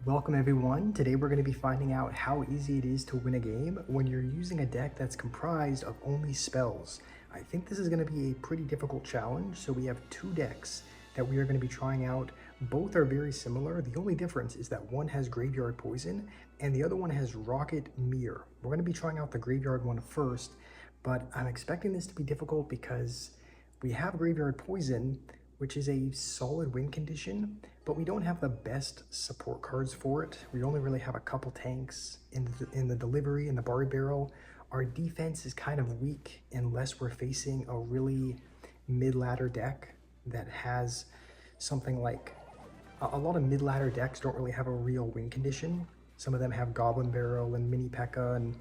Welcome everyone. Today we're going to be finding out how easy it is to win a game when you're using a deck that's comprised of only spells. I think this is going to be a pretty difficult challenge, so we have two decks that we are going to be trying out. Both are very similar. The only difference is that one has Graveyard Poison and the other one has Rocket Mirror. We're going to be trying out the Graveyard one first, but I'm expecting this to be difficult because we have Graveyard Poison, which is a solid win condition, but we don't have the best support cards for it. We only really have a couple tanks in the delivery and the Barb Barrel. Our defense is kind of weak unless we're facing a really mid-ladder deck that has something like a lot of mid-ladder decks don't really have a real win condition. Some of them have Goblin Barrel and Mini P.E.K.K.A. and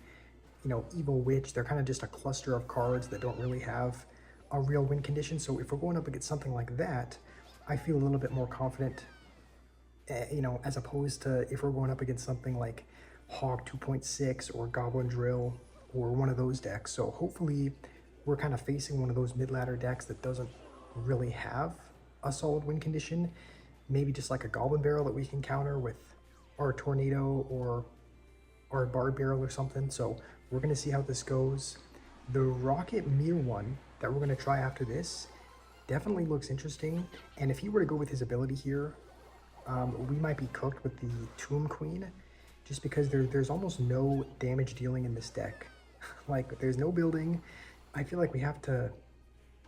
Evil Witch. They're kind of just a cluster of cards that don't really have a real win condition. So if we're going up against something like that, I feel a little bit more confident, as opposed to if we're going up against something like Hog 2.6 or Goblin Drill or one of those decks. So hopefully we're kind of facing one of those mid-ladder decks that doesn't really have a solid win condition. Maybe just like a Goblin Barrel that we can counter with our Tornado or our Barb Barrel or something. So we're going to see how this goes. The Rocket Mirror one that we're going to try after this definitely looks interesting, and if he were to go with his ability here, we might be cooked with the Tomb Queen, just because there's almost no damage dealing in this deck. Like, there's no building. I feel like we have to,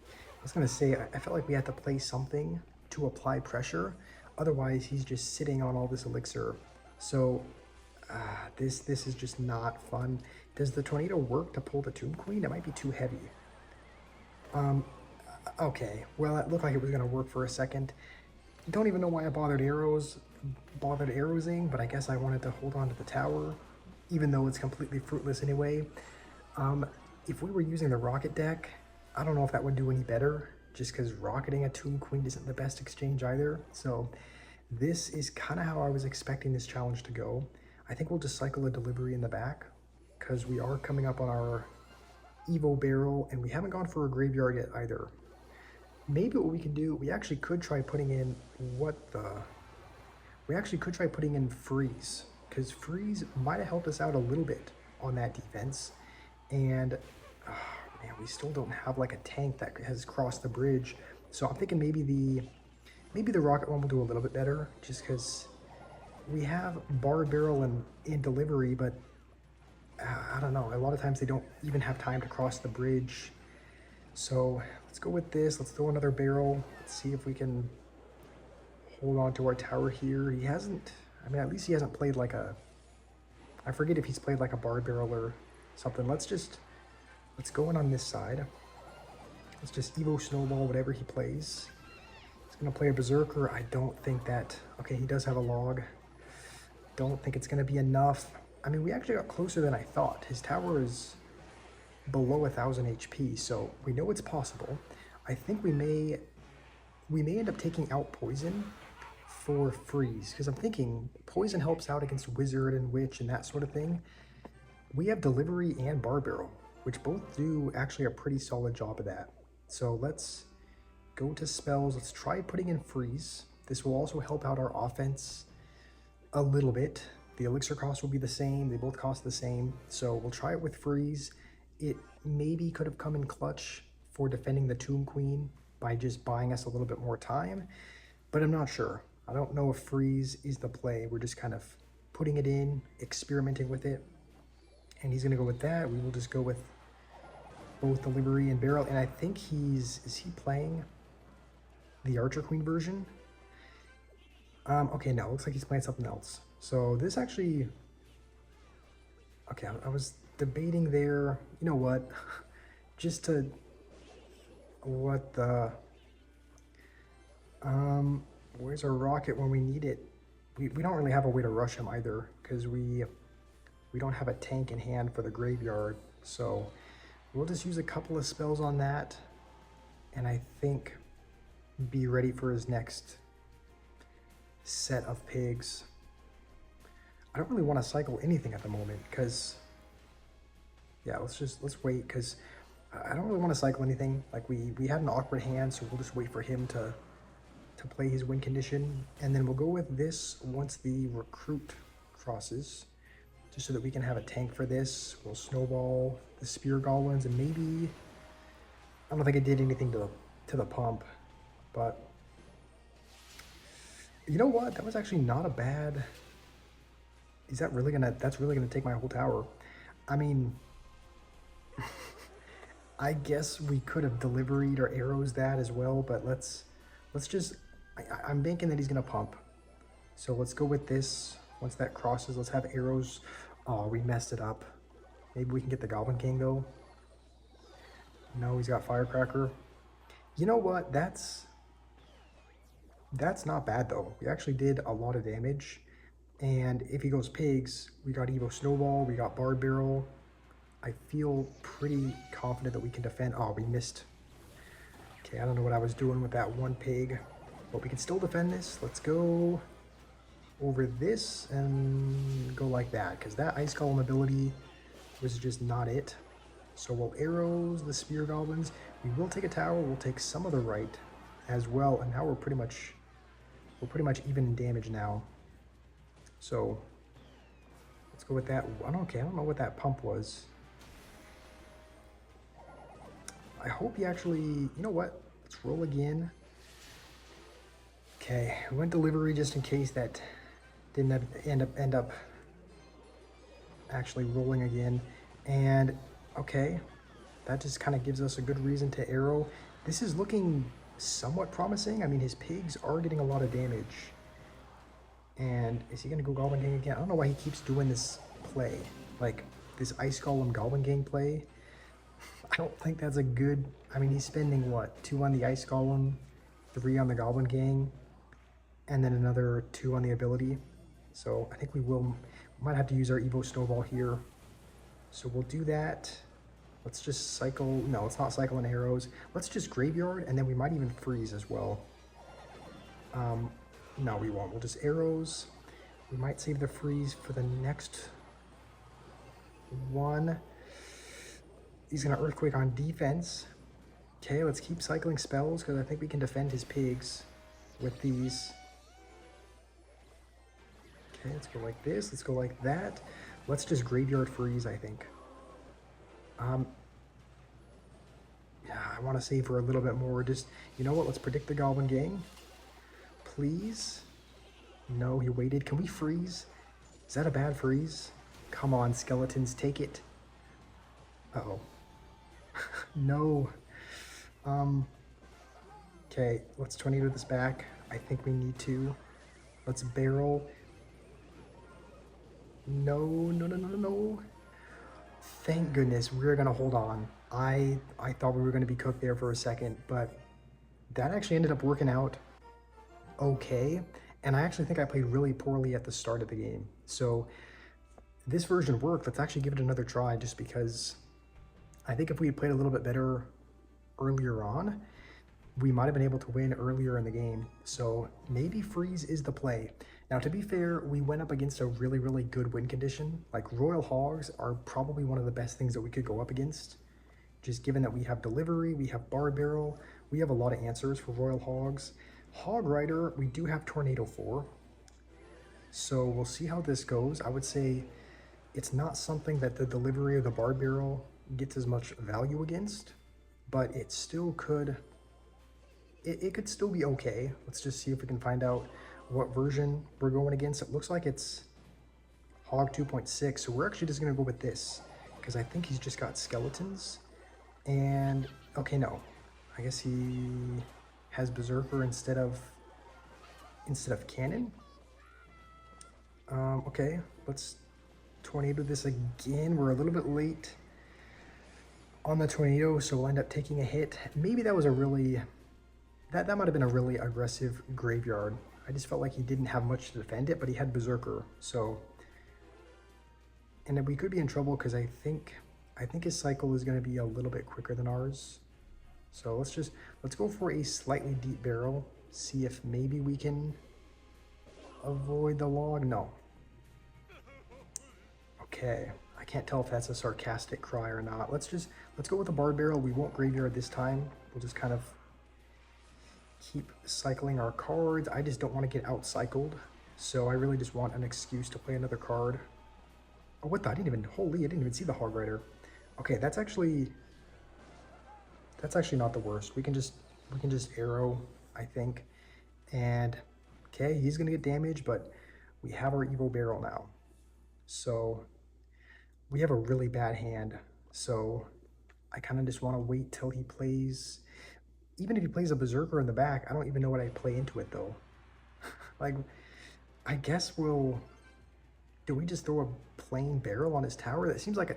I was going to say, I felt like we had to play something to apply pressure, otherwise he's just sitting on all this elixir. So this is just not fun. Does the Tornado work to pull the Tomb Queen? It might be too heavy. Okay, well, it looked like it was going to work for a second. Don't even know why I bothered arrowsing, but I guess I wanted to hold on to the tower, even though it's completely fruitless anyway. If we were using the rocket deck, I don't know if that would do any better, just because rocketing a Tomb Queen isn't the best exchange either. So this is kind of how I was expecting this challenge to go. I think we'll just cycle a delivery in the back, because we are coming up on our Evo Barrel, and we haven't gone for a graveyard yet either. Maybe what we can do, we actually could try putting in Freeze, because Freeze might have helped us out a little bit on that defense. And man, we still don't have like a tank that has crossed the bridge. So I'm thinking maybe the rocket one will do a little bit better, just because we have Barb Barrel in delivery, but I don't know, a lot of times they don't even have time to cross the bridge. So let's go with this. Let's throw another barrel. Let's see if we can hold on to our tower here. He hasn't, I mean, at least he hasn't played like a, I forget if he's played like a Barb Barrel or something. Let's go in on this side. Let's just Evo Snowball whatever he plays. He's gonna play a Berserker. I don't think that, okay, he does have a log. Don't think it's gonna be enough. I mean, we actually got closer than I thought. His tower is below 1000 HP, so we know it's possible. I think we may end up taking out Poison for Freeze, because I'm thinking Poison helps out against Wizard and Witch and that sort of thing. We have Delivery and Barb Barrel, which both do actually a pretty solid job of that. So let's go to spells. Let's try putting in Freeze. This will also help out our offense a little bit. The elixir cost will be the same. They both cost the same. So we'll try it with Freeze. It maybe could have come in clutch for defending the Tomb Queen by just buying us a little bit more time, but I'm not sure. I don't know if Freeze is the play. We're just kind of putting it in, experimenting with it, and he's going to go with that. We will just go with both Delivery and Barrel, and I think is he playing the Archer Queen version? Okay, no, looks like he's playing something else. So this actually, okay, I was debating there, you know what, just to, what the, where's our rocket when we need it? We don't really have a way to rush him either, because we don't have a tank in hand for the graveyard, so we'll just use a couple of spells on that, and I think be ready for his next set of pigs. I don't really want to cycle anything at the moment, because yeah, let's wait, because I don't really want to cycle anything. Like, we had an awkward hand, so we'll just wait for him to to play his win condition. And then we'll go with this once the recruit crosses, just so that we can have a tank for this. We'll snowball the spear goblins, and maybe, I don't think it did anything to the pump, but you know what? That was actually not a bad. Is that really gonna? That's really gonna take my whole tower. I mean, I guess we could have delivered or arrows that as well, but let's just. I'm thinking that he's gonna pump, so let's go with this. Once that crosses, let's have arrows. Oh, we messed it up. Maybe we can get the Goblin King though. No, he's got Firecracker. You know what? That's not bad though. We actually did a lot of damage. And if he goes pigs, we got Evo Snowball, we got Barb Barrel. I feel pretty confident that we can defend. Oh, we missed. Okay, I don't know what I was doing with that one pig, but we can still defend this. Let's go over this and go like that, because that Ice Golem ability was just not it. So we'll arrows the spear goblins. We will take a tower. We'll take some of the right as well, and now we're pretty much even in damage now. So let's go with that. I don't know what that pump was. I hope he actually, you know what? Let's roll again. Okay, we went delivery just in case that didn't end up actually rolling again. And okay, that just kind of gives us a good reason to arrow. This is looking somewhat promising. I mean, his pigs are getting a lot of damage. And is he gonna go Goblin Gang again? I don't know why he keeps doing this play, like this Ice Golem Goblin Gang play. I don't think that's a good. I mean, he's spending what, 2 on the Ice Golem, 3 on the Goblin Gang, and then another 2 on the ability. So I think we might have to use our Evo Snowball here. So we'll do that. Let's just cycle. No, let's not cycle in arrows. Let's just Graveyard, and then we might even freeze as well. No, we won't. We'll just arrows. We might save the freeze for the next one. He's going to Earthquake on defense. Okay, let's keep cycling spells, because I think we can defend his pigs with these. Okay, let's go like this. Let's go like that. Let's just Graveyard freeze, I think. Yeah, I want to save for a little bit more. Just, you know what? Let's predict the Goblin Gang. Please. No, he waited. Can we freeze? Is that a bad freeze? Come on, skeletons, take it. Uh-oh. No. Okay, let's tornado this back. I think we need to. Let's barrel. No, no, no, no, no, no. Thank goodness we're gonna hold on. I thought we were gonna be cooked there for a second, but that actually ended up working out okay. And I actually think I played really poorly at the start of the game. So this version worked. Let's actually give it another try, just because I think if we had played a little bit better earlier on, we might have been able to win earlier in the game. So maybe freeze is the play. Now, to be fair, we went up against a really, really good win condition. Like, Royal Hogs are probably one of the best things that we could go up against. Just given that we have delivery, we have Barb Barrel, we have a lot of answers for Royal Hogs. Hog Rider, we do have Tornado for. So we'll see how this goes. I would say it's not something that the delivery of the Barb Barrel gets as much value against, but it still could, it could still be okay. Let's just see if we can find out what version we're going against. It looks like it's Hog 2.6, so we're actually just gonna go with this, because I think he's just got skeletons. And okay, no, I guess he has Berserker instead of cannon. Okay, let's tornado this again. We're a little bit late on the tornado, so we'll end up taking a hit. Maybe that was a really, that might have been a really aggressive Graveyard. I just felt like he didn't have much to defend it, but he had Berserker. So, and then we could be in trouble, because I think his cycle is going to be a little bit quicker than ours. So let's go for a slightly deep barrel. See if maybe we can avoid the log. No. Okay. I can't tell if that's a sarcastic cry or not. Let's go with the Barb Barrel. We won't Graveyard this time. We'll just kind of keep cycling our cards. I just don't want to get out-cycled, so I really just want an excuse to play another card. Oh, what the? I didn't even see the Hog Rider. Okay, that's actually not the worst. We can just arrow, I think. And okay, he's gonna get damaged, but we have our Evo Barrel now. So we have a really bad hand. So I kind of just want to wait till he plays. Even if he plays a Berserker in the back, I don't even know what I'd play into it though. Like, I guess do we just throw a plain barrel on his tower? This seems like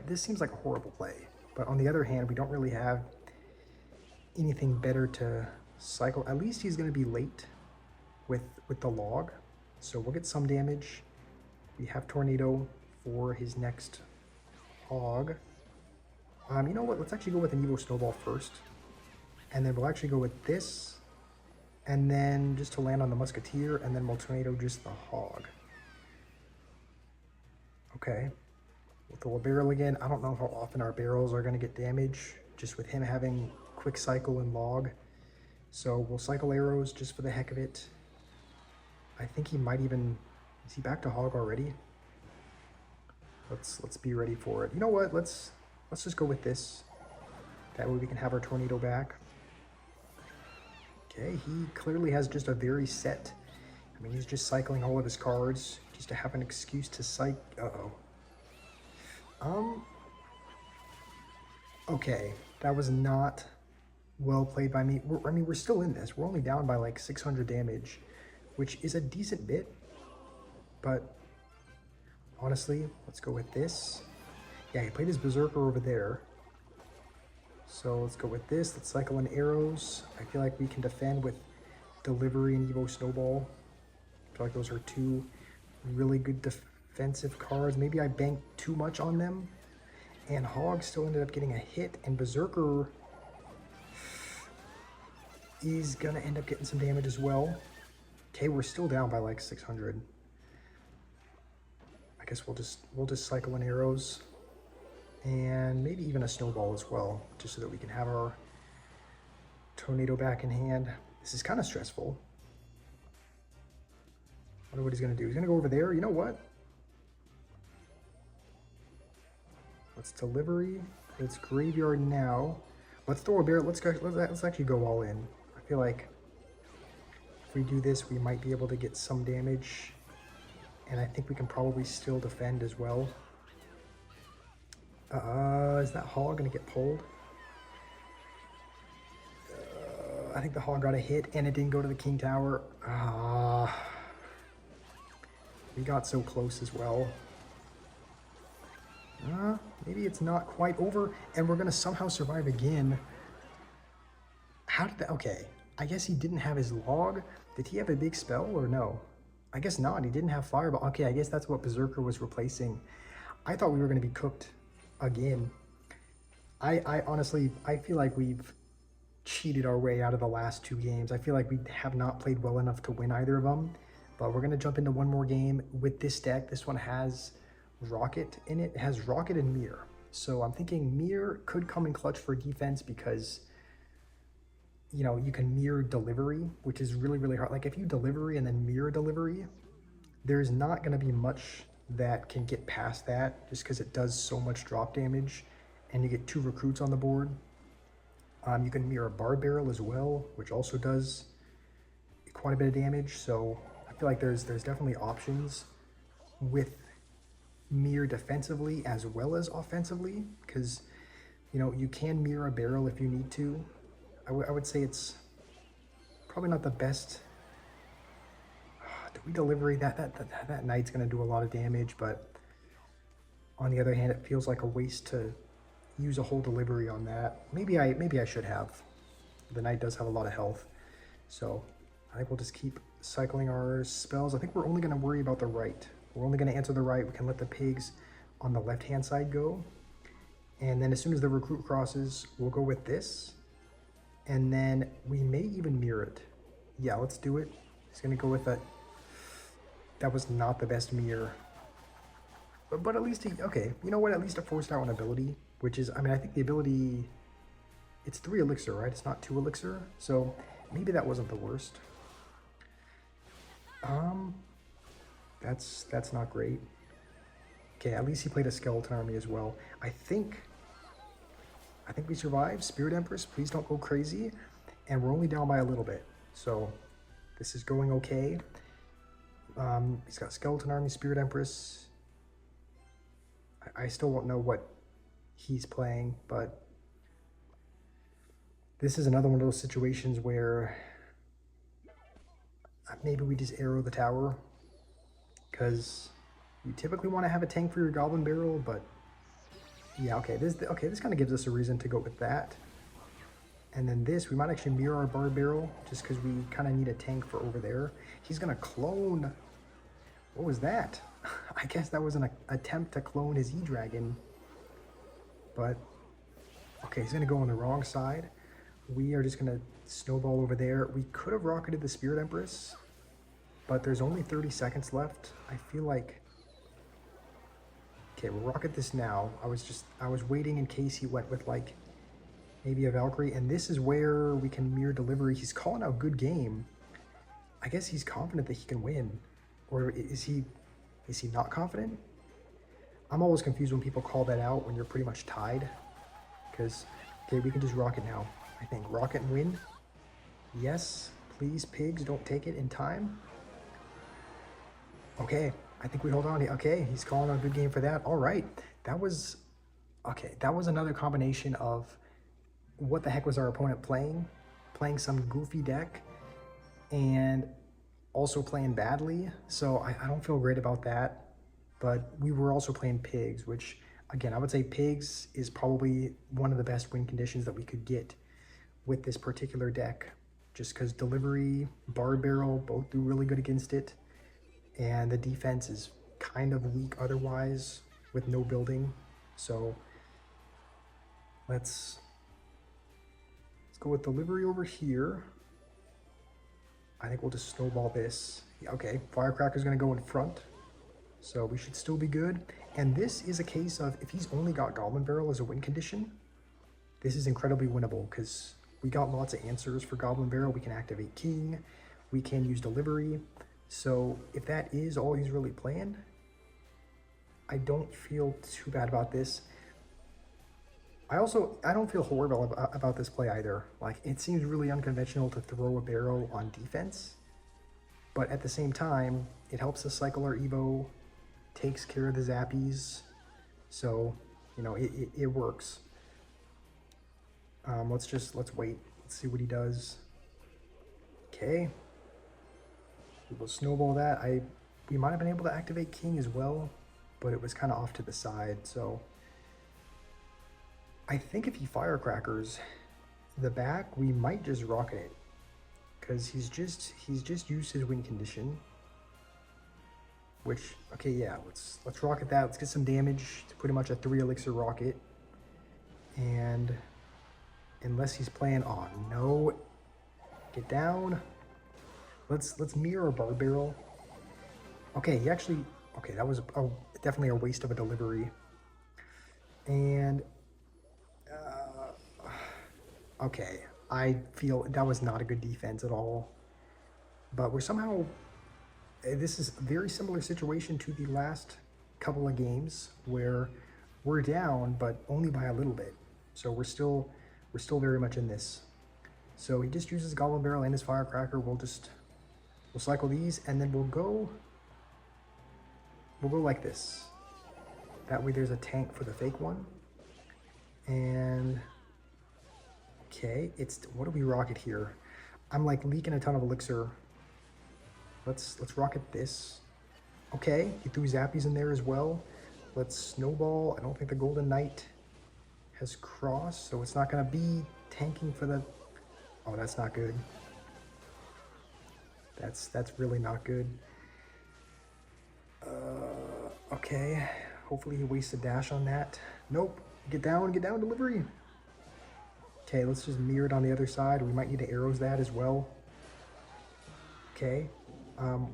a horrible play. But on the other hand, we don't really have anything better to cycle. At least he's going to be late with the log, so we'll get some damage. We have Tornado for his next hog. You know what? Let's actually go with an Evo Snowball first, and then we'll actually go with this, and then just to land on the Musketeer, and then we'll Tornado just the hog. Okay, we'll throw a barrel again. I don't know how often our barrels are going to get damage, just with him having quick cycle and log. So we'll cycle arrows just for the heck of it. I think he might even... Is he back to hog already? Let's be ready for it. You know what? Let's just go with this. That way we can have our Tornado back. Okay, he clearly has just a very set... I mean, he's just cycling all of his cards just to have an excuse to cycle. Okay, that was not well played by me. I mean, we're still in this. We're only down by like 600 damage, which is a decent bit. But honestly, let's go with this. Yeah, he played his Berserker over there. So let's go with this. Let's cycle in arrows. I feel like we can defend with Delivery and Evo Snowball. I feel like those are two really good defensive cards. Maybe I banked too much on them. And Hog still ended up getting a hit. And Berserker is going to end up getting some damage as well. Okay, we're still down by like 600. I guess we'll just cycle in arrows. And maybe even a snowball as well, just so that we can have our Tornado back in hand. This is kind of stressful. I wonder what he's going to do. He's going to go over there. You know what? Let's Delivery. Let's Graveyard now. Let's throw a barrel. Let's actually go all in. I feel like if we do this, we might be able to get some damage. And I think we can probably still defend as well. Is that Hog going to get pulled? I think the Hog got a hit and it didn't go to the King Tower. We got so close as well. Maybe it's not quite over and we're going to somehow survive again. How did that... Okay, I guess he didn't have his log. Did he have a big spell or no? I guess not. He didn't have Fireball. Okay, I guess that's what Berserker was replacing. I thought we were going to be cooked again. I honestly, I feel like we've cheated our way out of the last two games. I feel like we have not played well enough to win either of them. But we're going to jump into one more game with this deck. This one has Rocket in it. It has Rocket and Mirror. So I'm thinking Mirror could come in clutch for defense because, you know, you can mirror Delivery, which is really, really hard. Like if you Delivery and then mirror Delivery, there's not going to be much that can get past that just because it does so much drop damage and you get 2 recruits on the board. You can mirror Barb Barrel as well, which also does quite a bit of damage. So I feel like there's definitely options with mirror defensively as well as offensively because, you know, you can mirror a barrel if you need to. I would say it's probably not the best. Do we Delivery? That Knight's going to do a lot of damage, but on the other hand, it feels like a waste to use a whole Delivery on that. Maybe I should have. The Knight does have a lot of health, so I think we'll just keep cycling our spells. I think we're only going to worry about the right. We're only going to answer the right. We can let the pigs on the left-hand side go, and then as soon as the recruit crosses, we'll go with this. And then we may even mirror it. Yeah, let's do it. He's going to go with that. That was not the best mirror. But at least he... Okay, you know what? At least it forced out an ability, which is... I mean, I think the ability... It's 3 elixir, right? It's not 2 elixir. So maybe that wasn't the worst. That's not great. Okay, at least he played a skeleton army as well. I think we survived. Spirit Empress, please don't go crazy. And we're only down by a little bit, so this is going okay. He's got skeleton army, Spirit Empress. I still don't know what he's playing, but this is another one of those situations where maybe we just arrow the tower, because you typically want to have a tank for your Goblin Barrel, but yeah, okay, this kind of gives us a reason to go with that. And then this, we might actually mirror our Barb Barrel, just because we kind of need a tank for over there. He's going to clone. What was that? I guess that was an attempt to clone his E-Dragon. But, okay, he's going to go on the wrong side. We are just going to snowball over there. We could have rocketed the Spirit Empress, but there's only 30 seconds left. I feel like... Okay, we'll rocket this now. I was waiting in case he went with, like, maybe a Valkyrie, and this is where we can mirror delivery. He's calling out good game. I guess he's confident that he can win. Or is he not confident? I'm always confused when people call that out when you're pretty much tied. Because, okay, we can just rocket now. I think rocket and win. Yes, please, pigs, don't take it in time. Okay, I think we hold on. Okay, he's calling out a good game for that. All right, that was another combination of what the heck was our opponent playing some goofy deck and also playing badly. So I don't feel great about that, but we were also playing pigs, which again, I would say pigs is probably one of the best win conditions that we could get with this particular deck, just because delivery, Barb Barrel both do really good against it, and the defense is kind of weak otherwise with no building. So let's go with delivery over here. I think we'll just snowball this. Yeah, okay, Firecracker's gonna go in front, so we should still be good. And this is a case of, if he's only got Goblin Barrel as a win condition, this is incredibly winnable, because we got lots of answers for Goblin Barrel. We can activate King, we can use delivery. So if that is all he's really playing, I don't feel too bad about this. I don't feel horrible about this play either. Like, it seems really unconventional to throw a barrel on defense, but at the same time, it helps us cycle our Evo, takes care of the zappies, so, you know, it works. Let's wait. Let's see what he does. Okay. We will snowball that. We might have been able to activate King as well, but it was kind of off to the side, so... I think if he firecrackers the back, we might just rocket it, because he's just used his win condition. Which, okay, yeah, let's rocket that. Let's get some damage to pretty much a 3 elixir rocket. And unless he's playing, oh no, get down. Let's mirror a Barb Barrel. Okay, he actually, okay, that was definitely a waste of a delivery. And okay, I feel that was not a good defense at all. But we're somehow, this is a very similar situation to the last couple of games where we're down, but only by a little bit. So we're still very much in this. So he just uses Goblin Barrel and his Firecracker. We'll cycle these, and then we'll go like this. That way there's a tank for the fake one. And okay, what do we rocket here? I'm like leaking a ton of elixir. Let's rocket this. Okay, he threw zappies in there as well. Let's snowball. I don't think the Golden Knight has crossed, so it's not gonna be tanking for the... Oh, that's not good. That's really not good. Okay, hopefully he wastes a dash on that. Nope, get down, delivery. Okay, let's just mirror it on the other side. We might need to arrows that as well. Okay,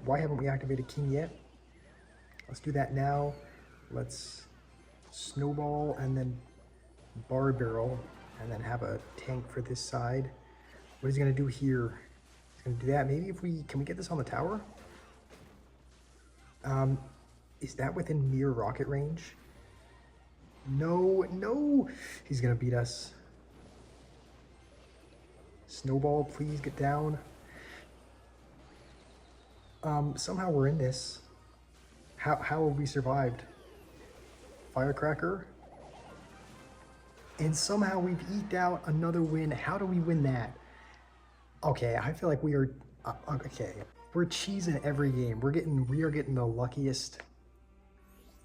why haven't we activated King yet? Let's do that now. Let's snowball and then Barb Barrel and then have a tank for this side. What is he gonna do here? Gonna do that. Maybe if we, can we get this on the tower? Is that within mere rocket range? No, no, he's gonna beat us. Snowball, please get down. Somehow we're in this. How have we survived? Firecracker. And somehow we've eked out another win. How do we win that? Okay, I feel like we are, okay. We're cheesing every game. We are getting the luckiest.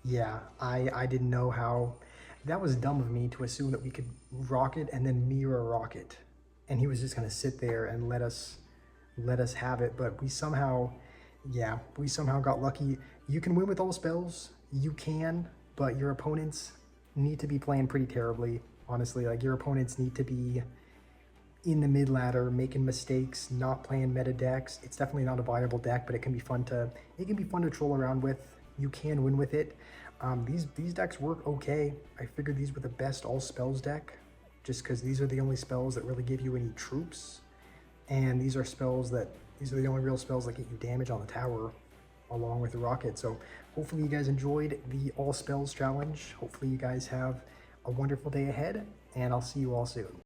Yeah, I didn't know how, that was dumb of me to assume that we could rocket and then mirror rocket. And he was just gonna sit there and let us have it, but we somehow, yeah, we somehow got lucky. You can win with all spells, you can, but your opponents need to be playing pretty terribly, honestly. Like, your opponents need to be in the mid ladder, making mistakes, not playing meta decks. It's definitely not a viable deck, but it can be fun to troll around with. You can win with it. These decks work okay. I figured these were the best all spells deck, just because these are the only spells that really give you any troops, and these are the only real spells that get you damage on the tower along with the rocket. So hopefully you guys enjoyed the all spells challenge. Hopefully you guys have a wonderful day ahead, and I'll see you all soon.